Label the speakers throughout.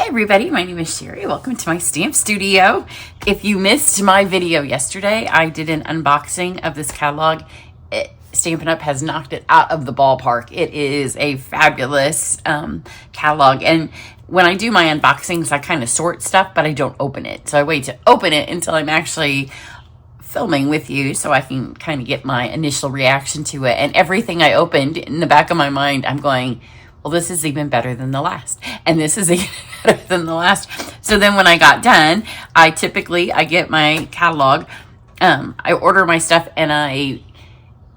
Speaker 1: everybody, my name is Sherry. Welcome to my stamp studio. If you missed my video yesterday, I did an unboxing of this catalog. Stampin' Up! Has knocked it out of the ballpark. It is a fabulous catalog, and when I do my unboxings, I kind of sort stuff, but I don't open it. So I wait to open it until I'm actually filming with you so I can kind of get my initial reaction to it. And everything I opened, in the back of my mind, I'm going, well, this is even better than the last. And this is even better than the last. So then when I got done, I get my catalog. I order my stuff, and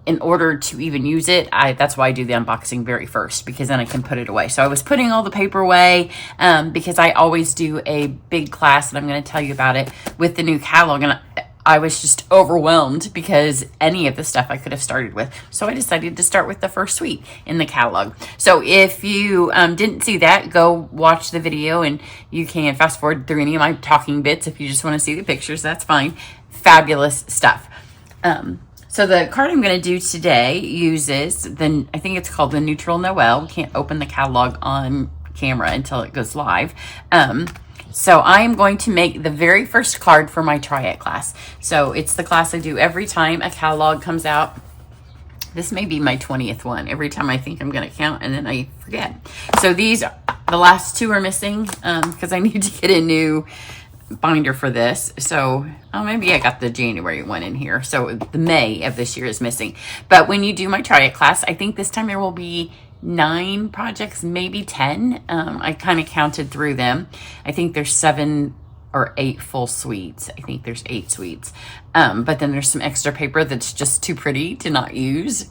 Speaker 1: in order to even use it, that's why I do the unboxing very first, because then I can put it away. So I was putting all the paper away because I always do a big class, and I'm going to tell you about it, with the new catalog. And I was just overwhelmed because any of the stuff I could have started with. So I decided to start with the first suite in the catalog. So if you didn't see that, go watch the video, and you can fast forward through any of my talking bits if you just want to see the pictures. That's fine. Fabulous stuff. So the card I'm going to do today uses I think it's called the Neutral Noel. We can't open the catalog on camera until it goes live. So I am going to make the very first card for my Try It class. So it's the class I do every time a catalog comes out. This may be my 20th one. Every time I think I'm going to count, and then I forget. So the last two are missing because I need to get a new binder for this. So maybe I got the January one in here. So the May of this year is missing. But when you do my Try It class, I think this time there will be 9 projects, maybe 10. I kind of counted through them. I think there's 7 or 8 full suites. I think there's 8 suites. But then there's some extra paper that's just too pretty to not use.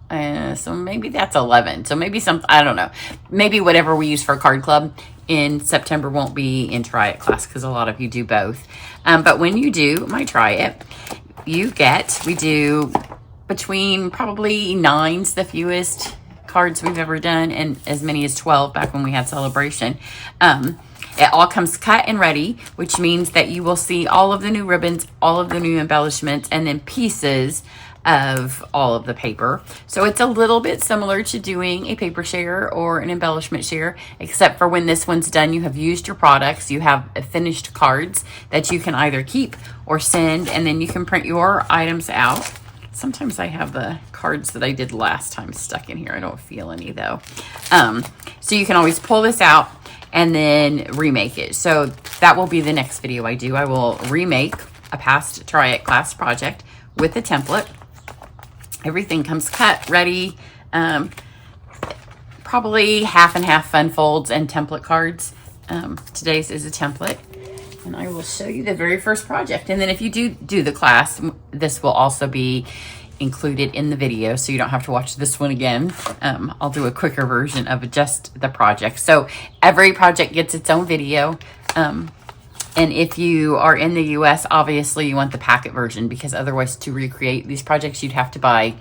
Speaker 1: So maybe that's 11. So maybe I don't know. Maybe whatever we use for Card Club in September won't be in Try It class, because a lot of you do both. But when you do my Try It, we do between probably 9's the fewest cards we've ever done, and as many as 12 back when we had Celebration. It all comes cut and ready, which means that you will see all of the new ribbons, all of the new embellishments, and then pieces of all of the paper. So it's a little bit similar to doing a paper share or an embellishment share, except for when this one's done, you have used your products, you have finished cards that you can either keep or send, and then you can print your items out. Sometimes I have the cards that I did last time stuck in here. I don't feel any though. So you can always pull this out and then remake it. So that will be the next video I do. I will remake a past Try It class project with a template. Everything comes cut, ready. Probably half and half fun folds and template cards. Today's is a template. And I will show you the very first project. And then if you do the class, this will also be included in the video, so you don't have to watch this one again. I'll do a quicker version of just the project. So every project gets its own video. And if you are in the US, obviously you want the packet version, because otherwise to recreate these projects, you'd have to buy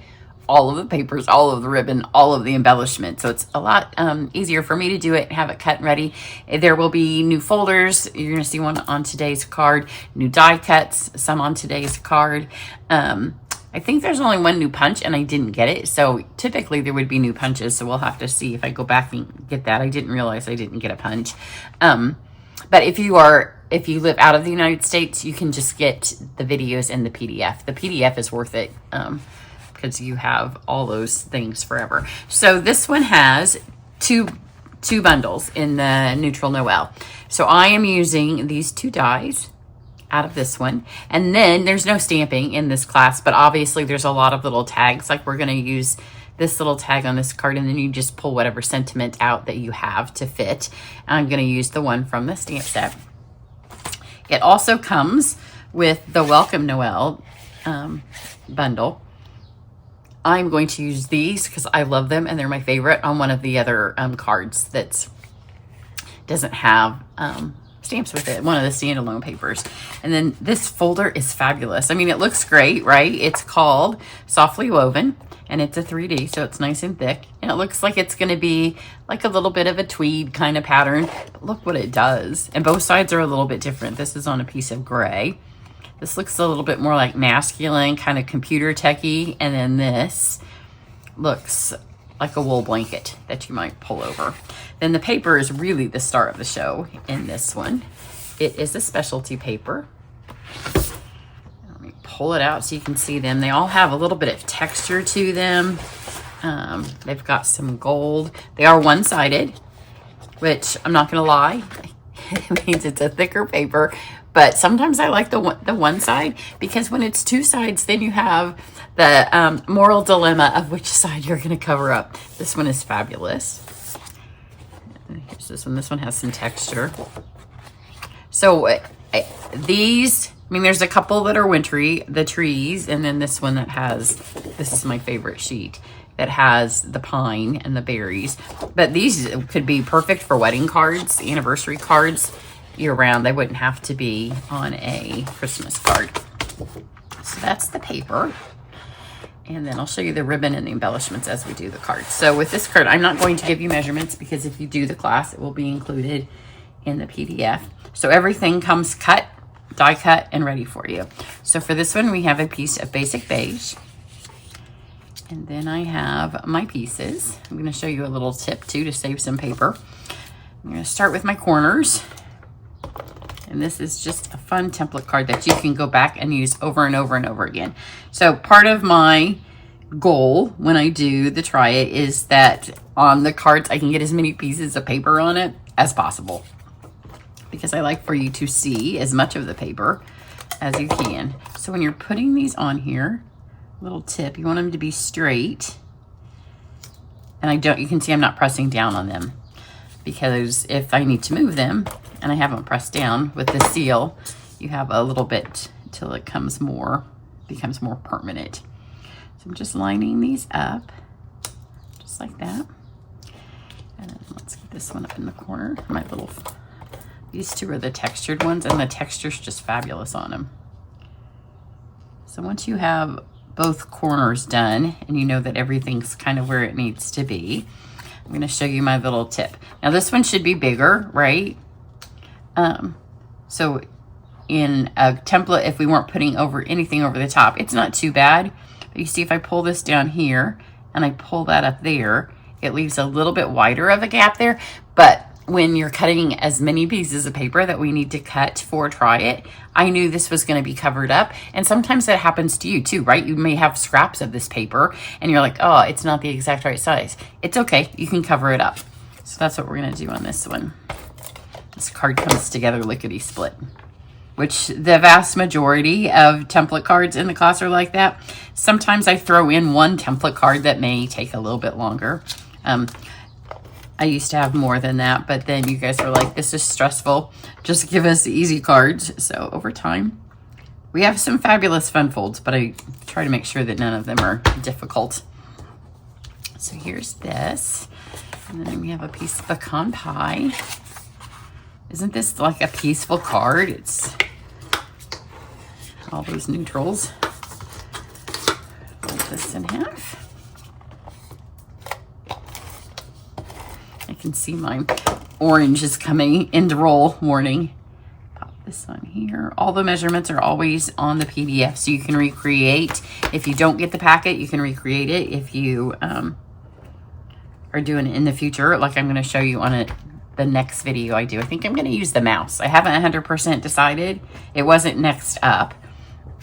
Speaker 1: all of the papers, all of the ribbon, all of the embellishment. So it's a lot easier for me to do it, have it cut and ready. There will be new folders. You're going to see one on today's card, new die cuts, some on today's card. I think there's only one new punch, and I didn't get it. So typically there would be new punches. So we'll have to see if I go back and get that. I didn't realize I didn't get a punch. But if you live out of the United States, you can just get the videos and the PDF. The PDF is worth it. Because you have all those things forever. So this one has two bundles in the Neutral Noel. So I am using these 2 dies out of this one. And then there's no stamping in this class, but obviously there's a lot of little tags. Like we're going to use this little tag on this card, and then you just pull whatever sentiment out that you have to fit. I'm going to use the one from the stamp set. It also comes with the Welcome Noel bundle. I'm going to use these because I love them, and they're my favorite, on one of the other cards that doesn't have stamps with it, one of the standalone papers. And then this folder is fabulous. I mean, it looks great, right? It's called Softly Woven, and it's a 3D, so it's nice and thick. And it looks like it's going to be like a little bit of a tweed kind of pattern. But look what it does. And both sides are a little bit different. This is on a piece of gray. This looks a little bit more like masculine, kind of computer techy. And then this looks like a wool blanket that you might pull over. Then the paper is really the star of the show in this one. It is a specialty paper. Let me pull it out so you can see them. They all have a little bit of texture to them. They've got some gold. They are one-sided, which I'm not gonna lie, it means it's a thicker paper, but sometimes I like the one side, because when it's two sides, then you have the moral dilemma of which side you're gonna cover up. This one is fabulous. And here's this one. This one has some texture. So these, I mean, there's a couple that are wintry, the trees, and then this one that has, this is my favorite sheet, that has the pine and the berries. But these could be perfect for wedding cards, anniversary cards, year round. They wouldn't have to be on a Christmas card. So that's the paper. And then I'll show you the ribbon and the embellishments as we do the card. So with this card, I'm not going to give you measurements, because if you do the class, it will be included in the PDF. So everything comes cut, die cut, and ready for you. So for this one, we have a piece of basic beige. And then I have my pieces. I'm going to show you a little tip too to save some paper. I'm going to start with my corners. And this is just a fun template card that you can go back and use over and over and over again. So part of my goal when I do the try it is that on the cards, I can get as many pieces of paper on it as possible, because I like for you to see as much of the paper as you can. So when you're putting these on here, little tip, you want them to be straight. And you can see I'm not pressing down on them, because if I need to move them and I haven't pressed down with the seal, you have a little bit till it becomes more permanent. So I'm just lining these up just like that. And then let's get this one up in the corner. These two are the textured ones, and the texture's just fabulous on them. So once you have both corners done and you know that everything's kind of where it needs to be, I'm going to show you my little tip. Now this one should be bigger, right? So in a template, if we weren't putting anything over the top, it's not too bad. But you see, if I pull this down here and I pull that up there, it leaves a little bit wider of a gap there. But when you're cutting as many pieces of paper that we need to cut for try it, I knew this was going to be covered up. And sometimes that happens to you too, right? You may have scraps of this paper and you're like, oh, it's not the exact right size. It's okay. You can cover it up. So that's what we're going to do on this one. This card comes together lickety-split, which the vast majority of template cards in the class are like that. Sometimes I throw in one template card that may take a little bit longer. I used to have more than that, but then you guys were like, this is stressful. Just give us easy cards. So over time, we have some fabulous fun folds, but I try to make sure that none of them are difficult. So here's this. And then we have a piece of pecan pie. Isn't this like a peaceful card? It's all those neutrals. Fold this in half. I can see my orange is coming into roll warning. Pop this on here. All the measurements are always on the PDF, so you can recreate. If you don't get the packet, you can recreate it. If you are doing it in the future, like I'm going to show you on the next video I do. I think I'm going to use the mouse. I haven't 100% decided. It wasn't next up.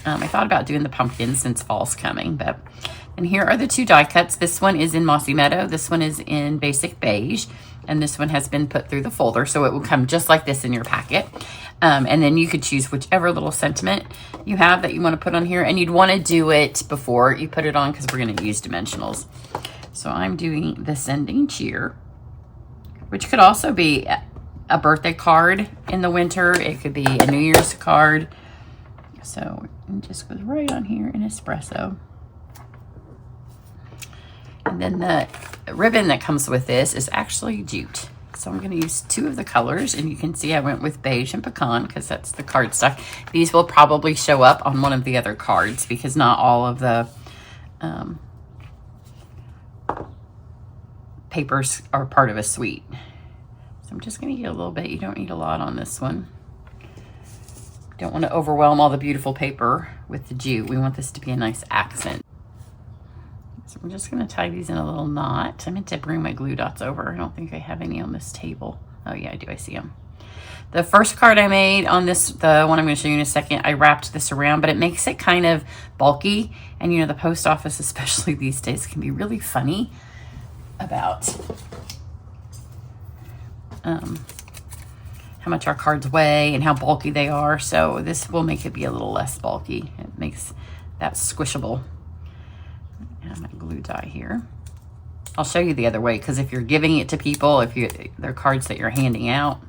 Speaker 1: I thought about doing the pumpkin since fall's coming, and here are the two die cuts. This one is in Mossy Meadow. This one is in Basic Beige, and this one has been put through the folder, so it will come just like this in your packet. And then you could choose whichever little sentiment you have that you want to put on here, and you'd want to do it before you put it on, because we're going to use dimensionals. So I'm doing the Sending Cheer, which could also be a birthday card in the winter. It could be a New Year's card. So it just goes right on here in espresso. And then the ribbon that comes with this is actually jute. So I'm going to use two of the colors, and you can see I went with beige and pecan because that's the cardstock. These will probably show up on one of the other cards because not all of the papers are part of a suite. So I'm just going to get a little bit. You don't need a lot on this one. Don't want to overwhelm all the beautiful paper with the jute. We want this to be a nice accent. So So I'm just going to tie these in a little knot. I meant to bring my glue dots over. I don't think I have any on this table. Oh yeah, I do. I see them. The first card I made on this, the one I'm going to show you in a second, I wrapped this around, but it makes it kind of bulky. And you know, the post office, especially these days, can be really funny about how much our cards weigh and how bulky they are. So this will make it be a little less bulky. It makes that squishable. And my glue dot here. I'll show you the other way, because if you're giving it to people, if they're cards that you're handing out,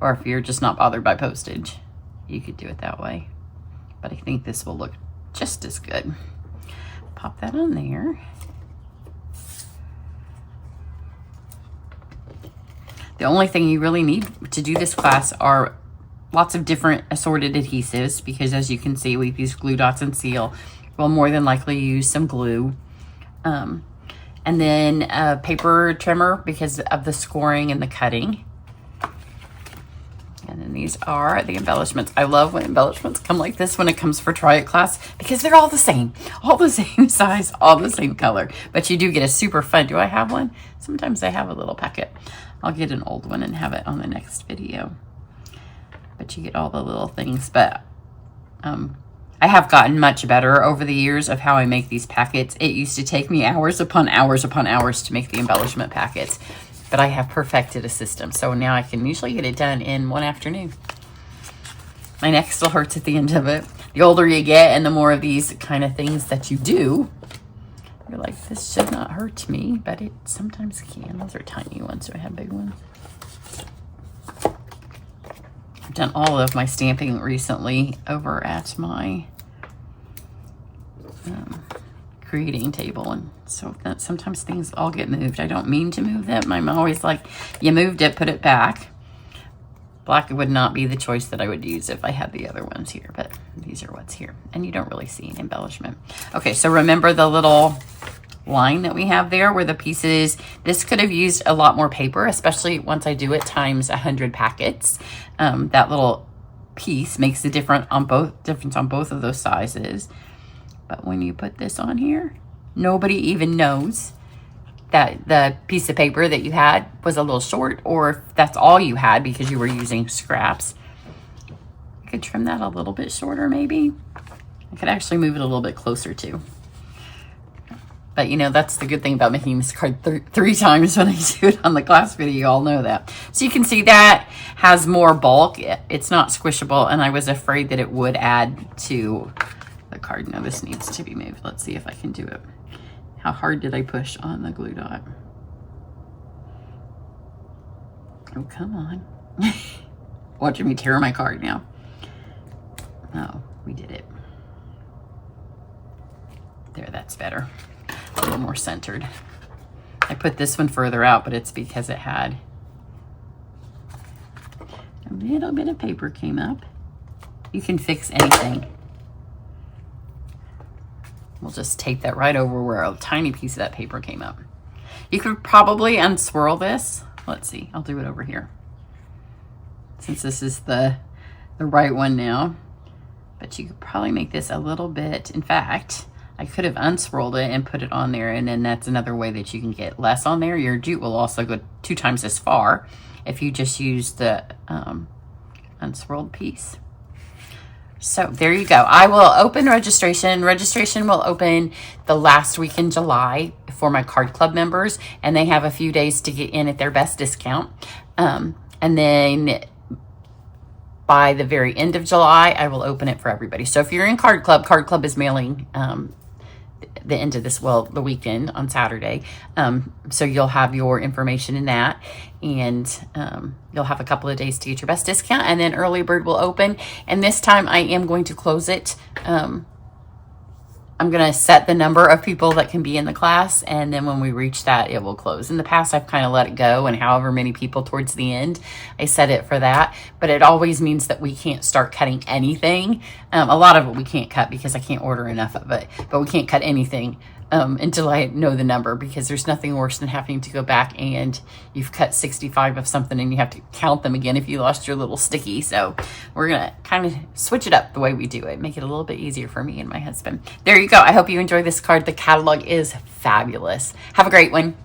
Speaker 1: or if you're just not bothered by postage, you could do it that way. But I think this will look just as good. Pop that on there. The only thing you really need to do this class are lots of different assorted adhesives, because as you can see, we've used glue dots and seal. We'll more than likely use some glue. And then a paper trimmer because of the scoring and the cutting. And then these are the embellishments. I love when embellishments come like this when it comes for Try It class, because they're all the same size, all the same color. But you do get a super fun, do I have one? Sometimes I have a little packet. I'll get an old one and have it on the next video. But you get all the little things. But I have gotten much better over the years of how I make these packets. It used to take me hours upon hours upon hours to make the embellishment packets. But I have perfected a system. So now I can usually get it done in one afternoon. My neck still hurts at the end of it. The older you get and the more of these kind of things that you do, you're like, this should not hurt me, but it sometimes can. Those are tiny ones, so I have big ones. I've done all of my stamping recently over at my creating table, and so that sometimes things all get moved. I don't mean to move them. I'm always like, you moved it, put it back. Black would not be the choice that I would use if I had the other ones here, but these are what's here. And you don't really see an embellishment. Okay, so remember the little line that we have there where the pieces, this could have used a lot more paper, especially once I do it times 100 packets. That little piece makes a difference on both of those sizes. But when you put this on here, nobody even knows that the piece of paper that you had was a little short, or if that's all you had because you were using scraps. I could trim that a little bit shorter maybe. I could actually move it a little bit closer too. But you know, that's the good thing about making this card three times when I do it on the class video. You all know that. So you can see that has more bulk. It's not squishable, and I was afraid that it would add to the card. Now this needs to be moved. Let's see if I can do it. How hard did I push on the glue dot? Oh, come on. Watching me tear my card now. Oh, we did it. There, that's better. A little more centered. I put this one further out, but it's because it had a little bit of paper came up. You can fix anything. We'll just tape that right over where a tiny piece of that paper came up. You could probably unswirl this. Let's see, I'll do it over here. Since this is the right one now. But you could probably make this a little bit, in fact, I could have unswirled it and put it on there, and then that's another way that you can get less on there. Your jute will also go 2 times as far if you just use the unswirled piece. So there you go. I will open registration. Registration will open the last week in July for my card club members, and they have a few days to get in at their best discount. And then by the very end of July, I will open it for everybody. So if you're in Card Club is mailing the end of this, well, the weekend on Saturday. So you'll have your information in that, and you'll have a couple of days to get your best discount, and then early bird will open. And this time I am going to close it. I'm going to set the number of people that can be in the class, and then when we reach that, it will close. In the past, I've kind of let it go, and however many people towards the end, I set it for that. But it always means that we can't start cutting anything. A lot of it we can't cut because I can't order enough of it, but we can't cut anything until I know the number, because there's nothing worse than having to go back and you've cut 65 of something and you have to count them again if you lost your little sticky. So we're going to kind of switch it up the way we do it, make it a little bit easier for me and my husband. There you go. I hope you enjoy this card. The catalog is fabulous. Have a great one.